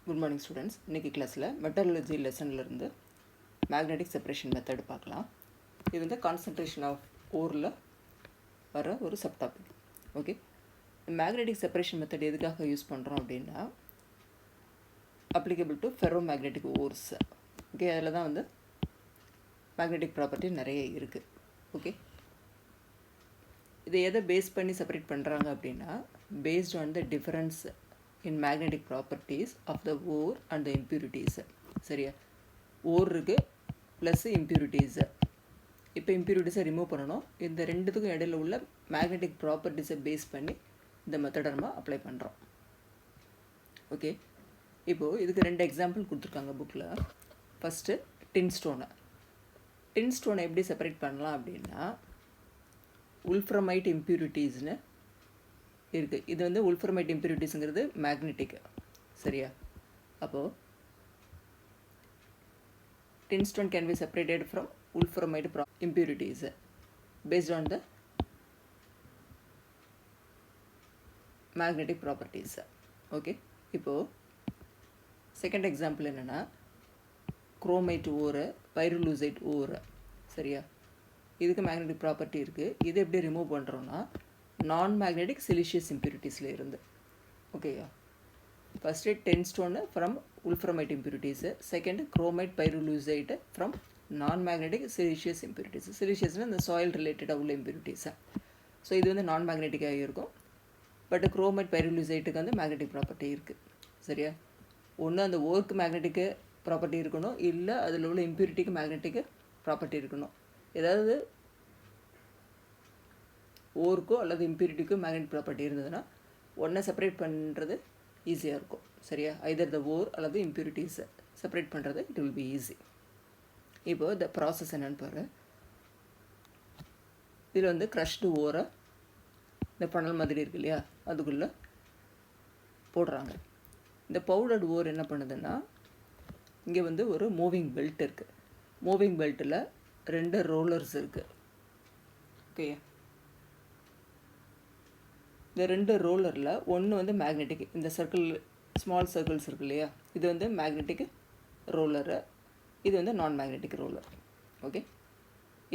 Good morning students. இன்றைக்கி கிளாஸில் metallurgy லெசன்லேருந்து magnetic separation method பார்க்கலாம். இது வந்து கான்சன்ட்ரேஷன் ஆஃப் ஓரில் வர ஒரு subtopic. Okay, magnetic separation method எதுக்காக யூஸ் பண்ணுறோம் அப்படின்னா applicable to ferro magnetic ores. Okay, அதில் தான் வந்து மேக்னெட்டிக் ப்ராப்பர்ட்டி நிறைய இருக்குது. ஓகே, இதை எதை பேஸ் பண்ணி செப்பரேட் பண்ணுறாங்க அப்படின்னா based on the difference in magnetic properties of the ore and the impurities. சரியா, ஓர் இருக்குது ப்ளஸ் இம்ப்யூரிட்டிஸு. இப்போ இம்ப்யூரிட்டிஸை ரிமூவ் பண்ணணும். இந்த ரெண்டுத்துக்கும் இடையில் உள்ள மேக்னெட்டிக் ப்ராப்பர்ட்டிஸை பேஸ் பண்ணி இந்த மெத்தடை நம்ம அப்ளை பண்ணுறோம். ஓகே, இப்போது இதுக்கு ரெண்டு எக்ஸாம்பிள் கொடுத்துருக்காங்க புக்கில். ஃபஸ்ட்டு டின் ஸ்டோனை எப்படி செப்பரேட் பண்ணலாம் அப்படின்னா உல்ஃப்ரமைட் இம்ப்யூரிட்டிஸ்னு இருக்குது. இது வந்து உல்ஃப்ரமைட் இம்ப்யூரிட்டிஸுங்கிறது மேக்னெட்டிக். சரியா, அப்போது tin stone can be separated from wolframite impurities based on the magnetic properties. Okay, இப்போது செகண்ட் எக்ஸாம்பிள் என்னென்னா குரோமைட் ஓரு, பைரோலூசைட் ஓரு. சரியா, இதுக்கு மேக்னெட்டிக் ப்ராப்பர்ட்டி இருக்குது. இது எப்படி ரிமூவ் பண்ணுறோன்னா நான் மேக்னெட்டிக் சிலிஷியஸ் இம்ப்யூரிட்டிஸில் இருந்து. ஓகேயா, first tin stone from wolframite impurities, second chromite pyrolusite from non magnetic siliceous impurities. சிலிஷியஸ்னால் இந்த சாயில் ரிலேட்டடாக உள்ள இம்ப்யூரிட்டிஸை. ஸோ இது வந்து நான் மேக்னெட்டிக்காக இருக்கும். பட் குரோமைட் பைரோலூசைட்டுக்கு வந்து மேக்னெட்டிக் ப்ராப்பர்ட்டி இருக்குது. சரியா, ஒன்று அந்த ஓர்க்கு மேக்னெட்டிக்கு ப்ராப்பர்ட்டி இருக்கணும், இல்லை அதில் உள்ள இம்ப்யூரிட்டிக்கு மேக்னெட்டிக்கு ப்ராப்பர்ட்டி இருக்கணும். ஏதாவது ஓருக்கோ அல்லது இம்ப்யூரிட்டிக்கோ மேக்னெட்டிக் ப்ராப்பர்ட்டி இருந்ததுன்னா ஒன்றை செப்பரேட் பண்ணுறது ஈஸியாக இருக்கும். சரியா, ஐதர் த ஓர் அல்லது இம்ப்யூரிட்டிஸை செப்பரேட் பண்ணுறது இட் வில் பி ஈஸி. இப்போது இந்த ப்ராசஸ் என்னென்னு பாரு. இதில் வந்து க்ரஷ்டு ஓரை இந்த பனல் மாதிரி இருக்கு இல்லையா, அதுக்குள்ளே போடுறாங்க. இந்த பவுடர்டு ஓர் என்ன பண்ணுதுன்னா இங்கே வந்து ஒரு மூவிங் பெல்ட் இருக்குது. மூவிங் பெல்ட்டில் ரெண்டு ரோலர்ஸ் இருக்குது. ஓகே, இந்த ரெண்டு ரோலரில் ஒன்று வந்து மேக்னெட்டிக், இந்த சர்க்கிள் ஸ்மால் சர்க்கிள்ஸ் இருக்கு இல்லையா, இது வந்து மேக்னெட்டிக் ரோலரு, இது வந்து நான் மேக்னெட்டிக் ரோலர். ஓகே,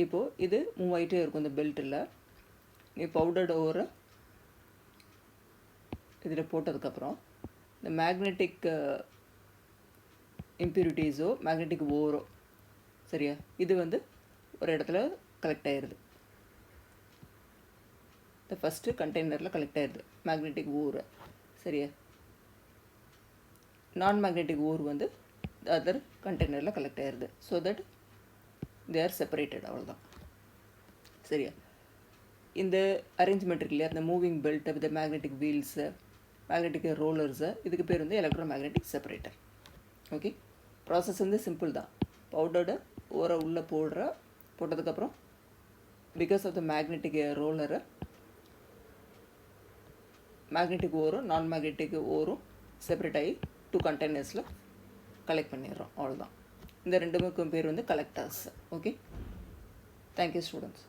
இப்போது இது மூவ் ஆகிட்டே இருக்கும். இந்த பெல்ட்டில் நீ பவுடர்டு ஓரை இதில் போட்டதுக்கப்புறம் இந்த மேக்னெட்டிக் இம்ப்யூரிட்டிஸோ மேக்னெட்டிக் ஓரோ, சரியா, இது வந்து ஒரு இடத்துல கலெக்ட் ஆகிடுது. இந்த ஃபஸ்ட்டு கண்டெய்னரில் கலெக்ட் ஆகிடுது மேக்னெட்டிக் ஓர். சரியா, நான் மேக்னெட்டிக் ஓர் வந்து அதர் கண்டெய்னரில் கலெக்ட் ஆகிடுது. So that they are separated. அவ்வளோதான். சரியா, இந்த அரேஞ்ச்மெண்ட் இருக்கு இல்லையா, இந்த moving belt with magnetic wheels, magnetic rollers, இதுக்கு பேர் வந்து electromagnetic separator. Okay, process வந்து சிம்பிள் தான். பவுடர்டு ஓரை உள்ளே போட்டதுக்கப்புறம் பிகாஸ் ஆஃப் த மேக்னெட்டிக் ரோலரை மேக்னெட்டிக் ஓரும் நான் மேக்னெட்டிக் ஓரும் செப்பரேட் ஆகி 2 கண்டெய்னர்ஸில் கலெக்ட் பண்ணிடுறோம். அவ்வளோதான். இந்த ரெண்டுக்கும் பேர் வந்து கலெக்டர்ஸ். Okay, thank you students.